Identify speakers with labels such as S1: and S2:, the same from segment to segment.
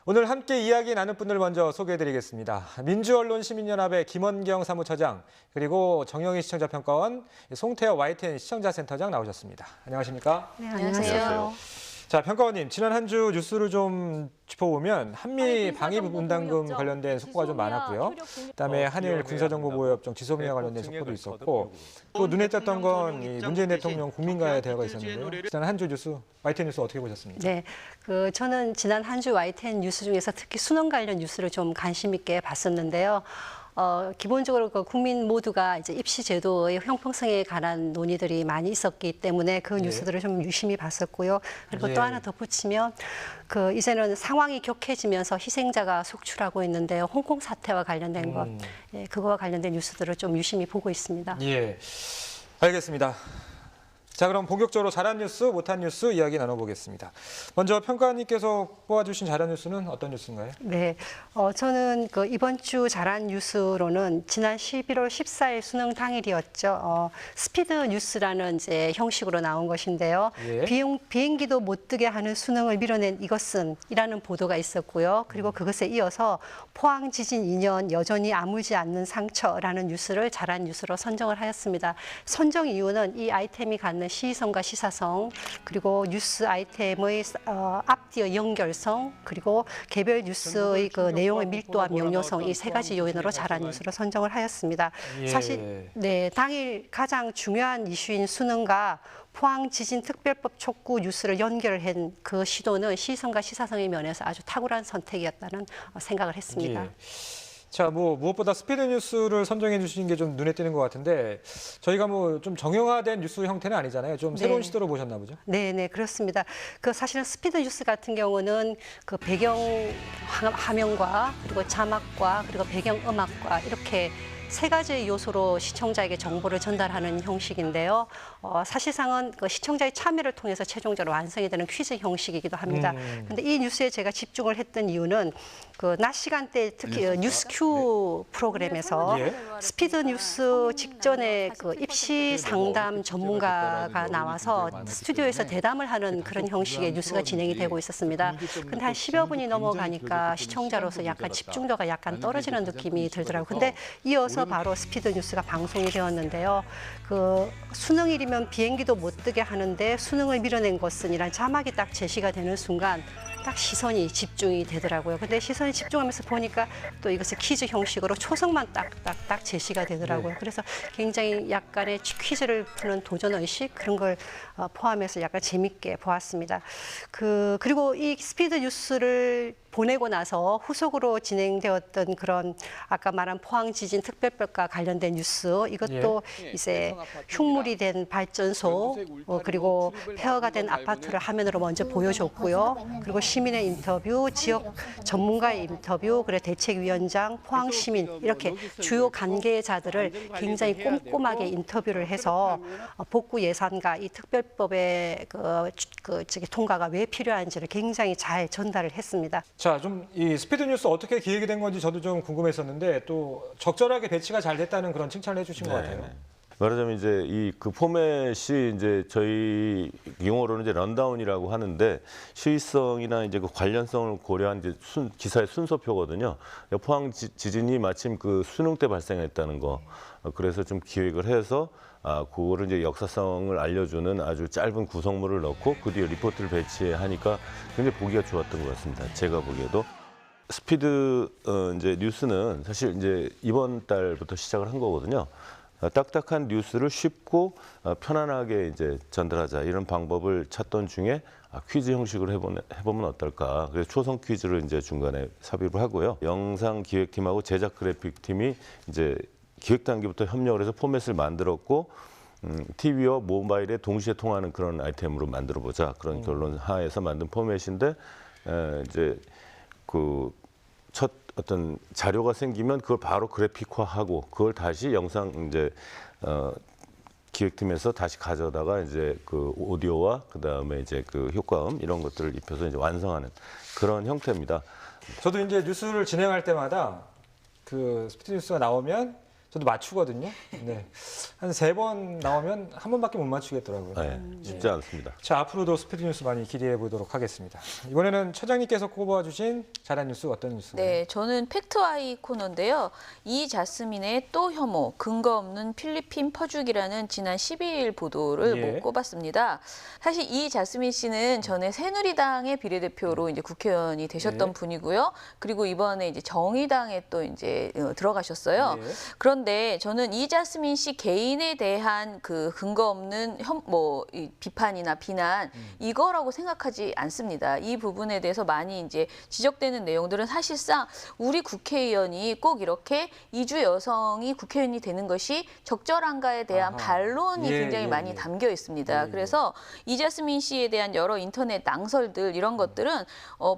S1: 오늘 함께 이야기 나눌 분들 먼저 소개해드리겠습니다. 민주언론시민연합의 김원경 사무처장, 그리고 정영희 시청자평가원, 송태여 YTN 시청자센터장 나오셨습니다. 안녕하십니까?
S2: 네, 안녕하세요.
S1: 자, 평가원님, 지난 한 주 뉴스를 좀 짚어보면 한미 방위분담금 관련된 속보가 좀 많았고요. 그다음에 한일 군사정보보호협정 지소미아 관련된 속보도 있었고, 또 눈에 띄었던 건 이 문재인 대통령 국민과의 대화가 있었는데요. 지난 한 주 뉴스, YTN 뉴스 어떻게 보셨습니까?
S2: 네, 저는 지난 한 주 YTN 뉴스 중에서 특히 수능 관련 뉴스를 좀 관심 있게 봤었는데요. 기본적으로 국민 모두가 이제 입시 제도의 형평성에 관한 논의들이 많이 있었기 때문에 그 뉴스들을 좀 유심히 봤었고요. 그리고 또 하나 덧붙이면 이제는 상황이 격해지면서 희생자가 속출하고 있는데요. 홍콩 사태와 관련된 것, 그거와 관련된 뉴스들을 좀 유심히 보고 있습니다.
S1: 예, 알겠습니다. 자, 그럼 본격적으로 잘한 뉴스, 못한 뉴스 이야기 나눠보겠습니다. 먼저 평가원님께서 뽑아주신 잘한 뉴스는 어떤 뉴스인가요?
S2: 네, 저는 이번 주 잘한 뉴스로는 지난 11월 14일 수능 당일이었죠. 스피드 뉴스라는 이제 형식으로 나온 것인데요.
S1: 예.
S2: 비행기도 못 뜨게 하는 수능을 밀어낸 이것은이라는 보도가 있었고요. 그리고 그것에 이어서 포항 지진 2년 여전히 아물지 않는 상처라는 뉴스를 잘한 뉴스로 선정을 하였습니다. 선정 이유는 이 아이템이 갖는 시의성과 시사성, 그리고 뉴스 아이템의 앞뒤의 연결성, 그리고 개별 뉴스의 내용의 밀도와 명료성, 이 세 가지 요인으로 잘한 뉴스로 선정을 하였습니다.
S1: 예.
S2: 사실 당일 가장 중요한 이슈인 수능과 포항 지진 특별법 촉구 뉴스를 연결한 그 시도는 시의성과 시사성의 면에서 아주 탁월한 선택이었다는 생각을 했습니다.
S1: 예. 자, 무엇보다 스피드 뉴스를 선정해 주신 게 좀 눈에 띄는 것 같은데, 저희가 좀 정형화된 뉴스 형태는 아니잖아요. 좀 새로운 시도로 보셨나 보죠?
S2: 네, 그렇습니다. 사실은 스피드 뉴스 같은 경우는 배경 화면과 그리고 자막과 그리고 배경 음악과 이렇게 세 가지 요소로 시청자에게 정보를 전달하는 형식인데요. 사실상은 시청자의 참여를 통해서 최종적으로 완성이 되는 퀴즈 형식이기도 합니다. 그런데 이 뉴스에 제가 집중을 했던 이유는 낮 시간대 특히 뉴스 큐 프로그램에서 스피드 뉴스 직전에 입시 상담 전문가가 나와서 스튜디오에서 대담을 하는 그런 형식의 뉴스가 진행이 되고 있었습니다. 그런데 한 10여 분이 넘어가니까 시청자로서 약간 집중도가 약간 떨어지는 느낌이 들더라고요. 근데 이어서 바로 스피드 뉴스가 방송이 되었는데요. 수능일이면 비행기도 못 뜨게 하는데 수능을 밀어낸 것은 이란 자막이 딱 제시가 되는 순간 딱 시선이 집중이 되더라고요. 근데 시선이 집중하면서 보니까 또 이것을 퀴즈 형식으로 초성만 딱 제시가 되더라고요. 그래서 굉장히 약간의 퀴즈를 푸는 도전의식 그런 걸 포함해서 약간 재밌게 보았습니다. 그리고 이 스피드 뉴스를 보내고 나서 후속으로 진행되었던 그런 아까 말한 포항 지진 특별법과 관련된 뉴스, 이것도 이제 흉물이 된 발전소 그리고 폐허가 된 아파트를 화면으로 먼저 보여줬고요. 그리고 시민의 인터뷰, 지역 전문가의 인터뷰, 그리고 대책위원장, 포항 시민 이렇게 주요 관계자들을 굉장히 꼼꼼하게 인터뷰를 해서 복구 예산과 이 특별법의 통과가 왜 필요한지를 굉장히 잘 전달을 했습니다.
S1: 자, 좀 이 스피드 뉴스 어떻게 기획이 된 건지 저도 좀 궁금했었는데 또 적절하게 배치가 잘 됐다는 그런 칭찬을 해주신 것 같아요.
S3: 말하자면 이제 그 포맷이 이제 저희 용어로는 이제 런다운이라고 하는데 시의성이나 이제 그 관련성을 고려한 이제 기사의 순서표거든요. 포항 지진이 마침 그 수능 때 발생했다는 거. 그래서 좀 기획을 해서 그거를 이제 역사성을 알려주는 아주 짧은 구성물을 넣고 그 뒤에 리포트를 배치하니까 굉장히 보기가 좋았던 것 같습니다. 제가 보기에도. 스피드 이제 뉴스는 사실 이제 이번 달부터 시작을 한 거거든요. 딱딱한 뉴스를 쉽고 편안하게 이제 전달하자 이런 방법을 찾던 중에 퀴즈 형식으로 해보면 어떨까. 그래서 초성 퀴즈를 이제 중간에 삽입을 하고요. 영상 기획팀하고 제작 그래픽팀이 이제 기획 단계부터 협력을 해서 포맷을 만들었고 TV와 모바일에 동시에 통하는 그런 아이템으로 만들어 보자 그런 결론 하에서 만든 포맷인데 이제 첫 어떤 자료가 생기면 그걸 바로 그래픽화하고 그걸 다시 영상 이제 기획팀에서 다시 가져다가 이제 그 오디오와 그다음에 이제 그 효과음 이런 것들을 입혀서 이제 완성하는 그런 형태입니다.
S1: 저도 이제 뉴스를 진행할 때마다 그 스피드 뉴스가 나오면 저도 맞추거든요. 네. 한 3번 나오면 한 번밖에 못 맞추겠더라고요.
S3: 네, 쉽지 않습니다.
S1: 자, 앞으로도 스피드 뉴스 많이 기대해 보도록 하겠습니다. 이번에는 처장님께서 꼽아주신 잘한 뉴스 어떤 뉴스인가요?
S4: 네, 저는 팩트아이 코너인데요. 이 자스민의 또 혐오, 근거 없는 필리핀 퍼주기라는 지난 12일 보도를
S1: 예.
S4: 꼽았습니다. 사실 이 자스민 씨는 전에 새누리당의 비례대표로 이제 국회의원이 되셨던
S1: 예.
S4: 분이고요. 그리고 이번에 이제 정의당에 또 이제 들어가셨어요.
S1: 예.
S4: 그런데 저는 이 자스민 씨 개인에 대한 그 근거 없는 이 비판이나 비난 이거라고 생각하지 않습니다. 이 부분에 대해서 많이 이제 지적되는 내용들은 사실상 우리 국회의원이 꼭 이렇게 이주 여성이 국회의원이 되는 것이 적절한가에 대한
S1: 아하.
S4: 반론이
S1: 예,
S4: 굉장히
S1: 예,
S4: 많이
S1: 예.
S4: 담겨 있습니다.
S1: 예, 예.
S4: 그래서 이자스민 씨에 대한 여러 인터넷 낭설들 이런 것들은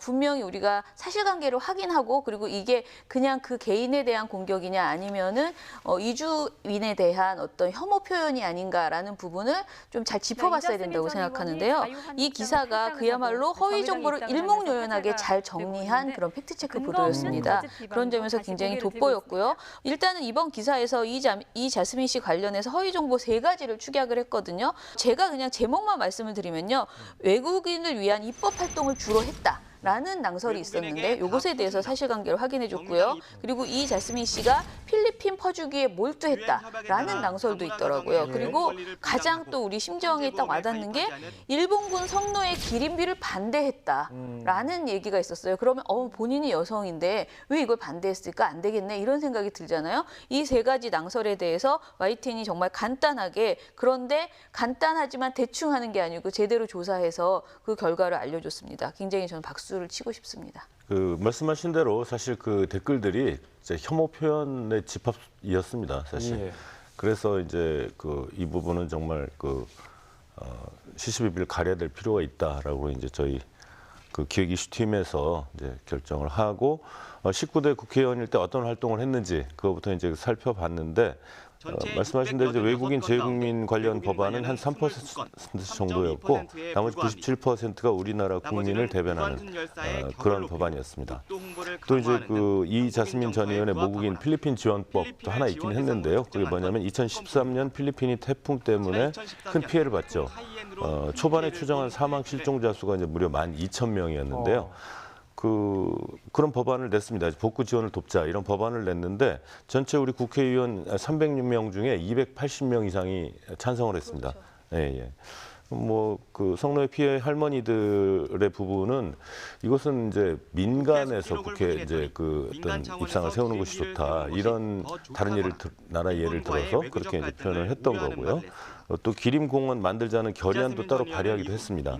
S4: 분명히 우리가 사실관계를 확인하고 그리고 이게 그냥 그 개인에 대한 공격이냐 아니면은 이주민에 대한 어떤 혐오 표현이 아닌가라는 부분을 좀 잘 짚어봤어야 된다고 생각하는데요. 이 기사가 그야말로 허위 정보를 일목요연하게 잘 정리한 그런 팩트체크 보도였습니다. 그런 점에서 굉장히 돋보였고요. 일단은 이번 기사에서 이 자스민 씨 관련해서 허위 정보 3가지를 축약을 했거든요. 제가 그냥 제목만 말씀을 드리면요. 외국인을 위한 입법 활동을 주로 했다. 라는 낭설이 있었는데 이것에 대해서 사실관계를 확인해줬고요. 그리고 이 자스민 씨가 필리핀 퍼주기에 몰두했다라는 낭설도 있더라고요. 그리고 가장 또 우리 심정에 딱 와닿는 게 일본군 성노예 기린비를 반대했다라는 얘기가 있었어요. 그러면 본인이 여성인데 왜 이걸 반대했을까? 안 되겠네 이런 생각이 들잖아요. 이 3가지 낭설에 대해서 YTN이 정말 간단하게 그런데 간단하지만 대충 하는 게 아니고 제대로 조사해서 그 결과를 알려줬습니다. 굉장히 저는 박수를 치고 싶습니다.
S3: 그 말씀하신 대로 사실 그 댓글들이 이제 혐오 표현의 집합이었습니다. 사실.
S1: 예.
S3: 그래서 이제 이 부분은 정말 시시비비를 가려야 될 필요가 있다라고 이제 저희 그 기획 이슈팀에서 이제 결정을 하고 19대 국회의원일 때 어떤 활동을 했는지 그거부터 이제 살펴봤는데 말씀하신 대로 이제 외국인 재국민 관련 법안은 한 3% 정도였고 나머지 97%가 우리나라 국민을 대변하는 그런 법안이었습니다. 또 이제 이 자스민 전 의원의 모국인 필리핀 지원법도 하나 있긴 했는데요. 그게 뭐냐면 2013년 필리핀이 태풍 때문에 큰 피해를 봤죠. 초반에 추정한 사망 실종자 수가 이제 무려 12,000명이었는데요. 그런 법안을 냈습니다. 복구 지원을 돕자 이런 법안을 냈는데 전체 우리 국회의원 306명 중에 280명 이상이 찬성을 했습니다. 그렇죠. 예, 예. 그 성노예 피해 할머니들의 부분은 이것은 이제 민간에서 국회 이제 어떤 입장을 세우는 것이 좋다 이런 다른 나라 예를 들어서 그렇게 이제 표현을 했던 거고요. 또 기림공원 만들자는 결의안도 따로 발의하기도 했습니다.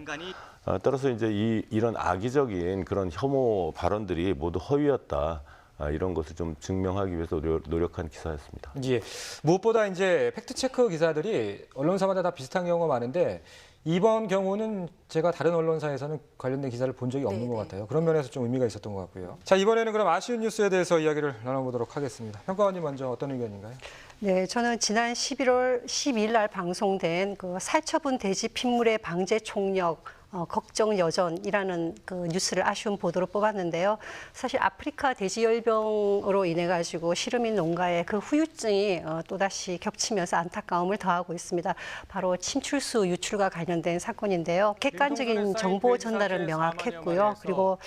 S3: 따라서 이제 이런 악의적인 그런 혐오 발언들이 모두 허위였다. 이런 것을 좀 증명하기 위해서 노력한 기사였습니다.
S1: 예. 무엇보다 이제 팩트체크 기사들이 언론사마다 다 비슷한 경우가 많은데 이번 경우는 제가 다른 언론사에서는 관련된 기사를 본 적이 없는 것 같아요. 그런 면에서 좀 의미가 있었던 것 같고요. 자, 이번에는 그럼 아쉬운 뉴스에 대해서 이야기를 나눠보도록 하겠습니다. 평가원님 먼저 어떤 의견인가요?
S2: 네, 저는 지난 11월 12일 날 방송된 그 살처분 돼지 핏물의 방제 총력 걱정 여전이라는 그 뉴스를 아쉬운 보도로 뽑았는데요. 사실 아프리카 돼지열병으로 인해 가지고 시르민 농가의 그 후유증이 또다시 겹치면서 안타까움을 더하고 있습니다. 바로 침출수 유출과 관련된 사건인데요. 객관적인 정보 전달은 명확했고요. 그리고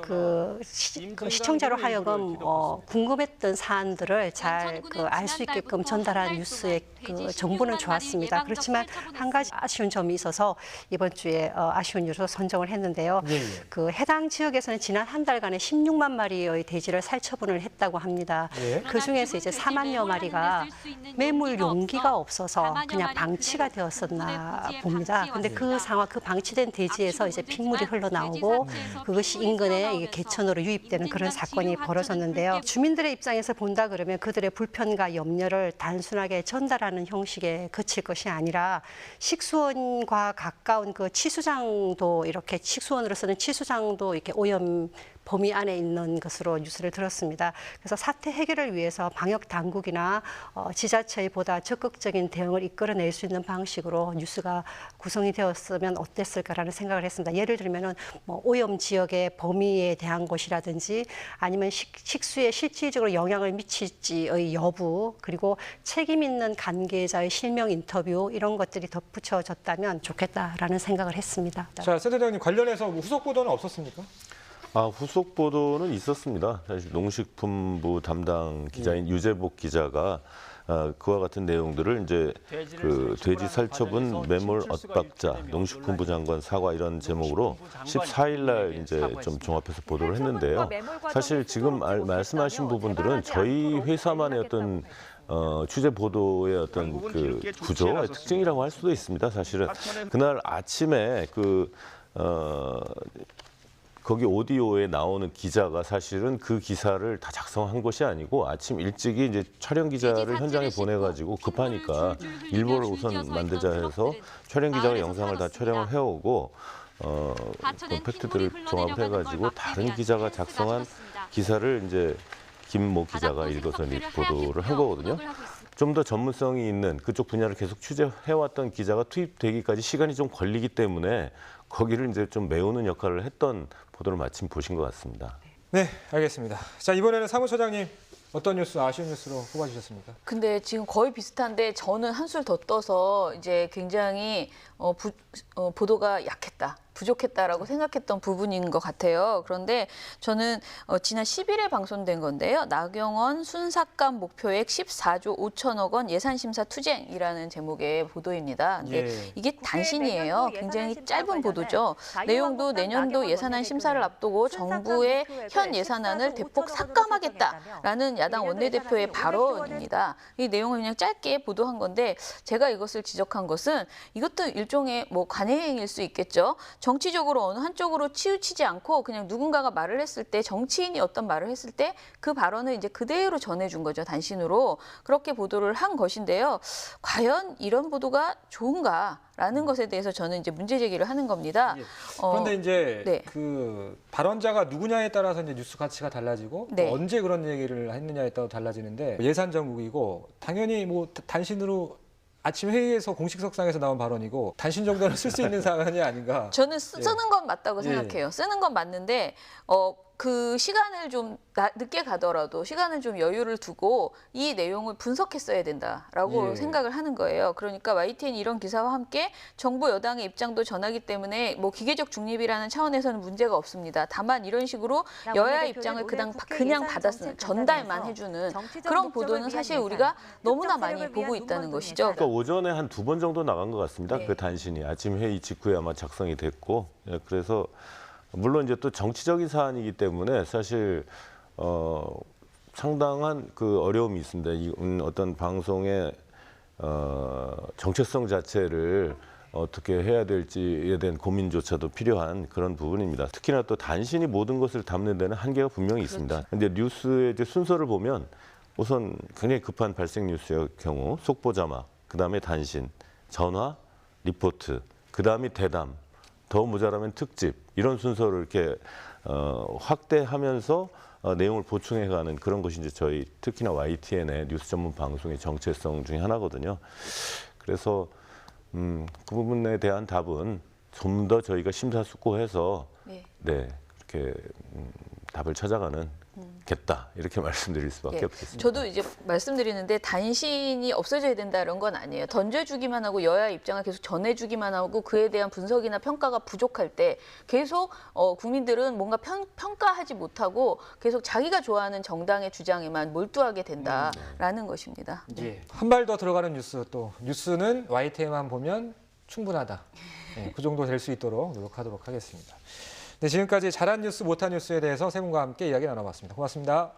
S2: 그 시청자로 하여금 궁금했던 사안들을 잘 알 수 있게끔 전달한 뉴스의 그 정보는 좋았습니다. 그렇지만 한 가지 아쉬운 점이 있어서 이번 주에 아쉬운 뉴스로 선정을 했는데요. 그 해당 지역에서는 지난 한 달간에 16만 마리의 돼지를 살처분을 했다고 합니다. 그 중에서 이제 4만여 마리가 매물 용기가 없어서 그냥 방치가 되었었나 봅니다. 근데 그 상황, 그 방치된 돼지에서 이제 핏물이 흘러나오고 그것이 인근에 개천으로 유입되는 그런 사건이 벌어졌는데요. 주민들의 입장에서 본다 그러면 그들의 불편과 염려를 단순하게 전달하는 형식에 그칠 것이 아니라 식수원과 가까운 그 치수장도 이렇게 식수원으로서는 치수장도 이렇게 오염 범위 안에 있는 것으로 뉴스를 들었습니다. 그래서 사태 해결을 위해서 방역 당국이나 지자체의 보다 적극적인 대응을 이끌어낼 수 있는 방식으로 뉴스가 구성이 되었으면 어땠을까라는 생각을 했습니다. 예를 들면은 뭐 오염 지역의 범위에 대한 것이라든지 아니면 식수에 실질적으로 영향을 미칠지의 여부, 그리고 책임 있는 관계자의 실명 인터뷰 이런 것들이 덧붙여졌다면 좋겠다라는 생각을 했습니다.
S1: 자, 센터장님 관련해서 뭐 후속 보도는 없었습니까?
S3: 후속 보도는 있었습니다. 사실 농식품부 담당 기자인 유재복 기자가 그와 같은 내용들을 이제 그 돼지 살처분 매몰 엇박자, 농식품부 장관 사과 이런 제목으로 14일 날 이제 좀 종합해서 보도를 했는데요. 사실 지금 말씀하신 부분들은 저희 회사만의 어떤 취재 보도의 어떤 그 구조의 특징이라고 할 수도 있습니다. 사실은 그날 아침에 거기 오디오에 나오는 기자가 사실은 그 기사를 다 작성한 것이 아니고 아침 일찍이 이제 촬영 기자를 현장에 보내가지고 급하니까 일부를 우선 만들자 해서 촬영 기자가 영상을 다 촬영을 해오고 그 팩트들을 종합해가지고 다른 기자가 작성한 기사를 이제 김모 기자가 읽어서 보도를 한 거거든요. 좀 더 전문성이 있는 그쪽 분야를 계속 취재해왔던 기자가 투입되기까지 시간이 좀 걸리기 때문에 거기를 이제 좀 메우는 역할을 했던 보도를 마침 보신 것 같습니다.
S1: 네, 알겠습니다. 자, 이번에는 사무처장님 어떤 뉴스, 아쉬운 뉴스로 뽑아주셨습니까?
S4: 근데 지금 거의 비슷한데 저는 한술 더 떠서 이제 굉장히 보도가 약했다. 부족했다라고 생각했던 부분인 것 같아요. 그런데 저는 지난 10일에 방송된 건데요. 나경원 순삭감 목표액 14조 5천억 원 예산심사 투쟁이라는 제목의 보도입니다. 근데 이게 단신이에요. 굉장히 짧은 보도죠. 내용도 내년도 예산안 심사를 앞두고 정부의 현 예산안을 대폭 삭감하겠다라는 야당 원내대표의 발언입니다. 이 내용을 그냥 짧게 보도한 건데 제가 이것을 지적한 것은 이것도 일종의 뭐 관행일 수 있겠죠. 정치적으로 어느 한쪽으로 치우치지 않고 그냥 누군가가 말을 했을 때 정치인이 어떤 말을 했을 때 그 발언을 이제 그대로 전해준 거죠. 단신으로. 그렇게 보도를 한 것인데요. 과연 이런 보도가 좋은가라는 것에 대해서 저는 이제 문제 제기를 하는 겁니다.
S1: 그런데 이제
S4: 네.
S1: 그 발언자가 누구냐에 따라서 이제 뉴스 가치가 달라지고
S4: 네.
S1: 언제 그런 얘기를 했느냐에 따라 달라지는데 예산 정국이고 당연히 뭐 단신으로 아침 회의에서 공식석상에서 나온 발언이고 단신 정도는 쓸 수 있는 사안이 아닌가.
S4: 저는 쓰는 건 맞다고
S1: 예.
S4: 생각해요. 쓰는 건 맞는데 그 시간을 좀 늦게 가더라도 시간을 좀 여유를 두고 이 내용을 분석했어야 된다라고
S1: 예.
S4: 생각을 하는 거예요. 그러니까 YTN이 이런 기사와 함께 정부 여당의 입장도 전하기 때문에 뭐 기계적 중립이라는 차원에서는 문제가 없습니다. 다만 이런 식으로 여야 입장을 그냥 받았으면 전달만 해주는 그런 보도는 사실 우리가 너무나 많이 보고 있다는 것이죠.
S3: 그러니까 오전에 한 2번 정도 나간 것 같습니다.
S4: 네.
S3: 그 단신이 아침 회의 직후에 아마 작성이 됐고 그래서 물론 이제 또 정치적인 사안이기 때문에 사실 상당한 그 어려움이 있습니다. 어떤 방송의 정체성 자체를 어떻게 해야 될지에 대한 고민조차도 필요한 그런 부분입니다. 특히나 또 단신이 모든 것을 담는 데는 한계가 분명히 있습니다. 그런데 뉴스의 이제 순서를 보면 우선 굉장히 급한 발생 뉴스의 경우 속보 자막, 그다음에 단신, 전화, 리포트, 그다음이 대담, 더 모자라면 특집 이런 순서를 이렇게 확대하면서 내용을 보충해가는 그런 것이 이제 저희 특히나 YTN의 뉴스 전문 방송의 정체성 중에 하나거든요. 그래서 그 부분에 대한 답은 좀 더 저희가 심사숙고해서 네 이렇게 답을 찾아가는 겠다 이렇게 말씀드릴 수밖에 없겠습니다.
S4: 저도 이제 말씀드리는데 단신이 없어져야 된다 이런 건 아니에요. 던져주기만 하고 여야 입장을 계속 전해주기만 하고 그에 대한 분석이나 평가가 부족할 때 계속 국민들은 뭔가 평가하지 못하고 계속 자기가 좋아하는 정당의 주장에만 몰두하게 된다라는 것입니다.
S1: 예. 한 발 더 들어가는 뉴스 또 뉴스는 YTN만 보면 충분하다. 예, 그 정도 될 수 있도록 노력하도록 하겠습니다. 네, 지금까지 잘한 뉴스, 못한 뉴스에 대해서 세 분과 함께 이야기 나눠봤습니다. 고맙습니다.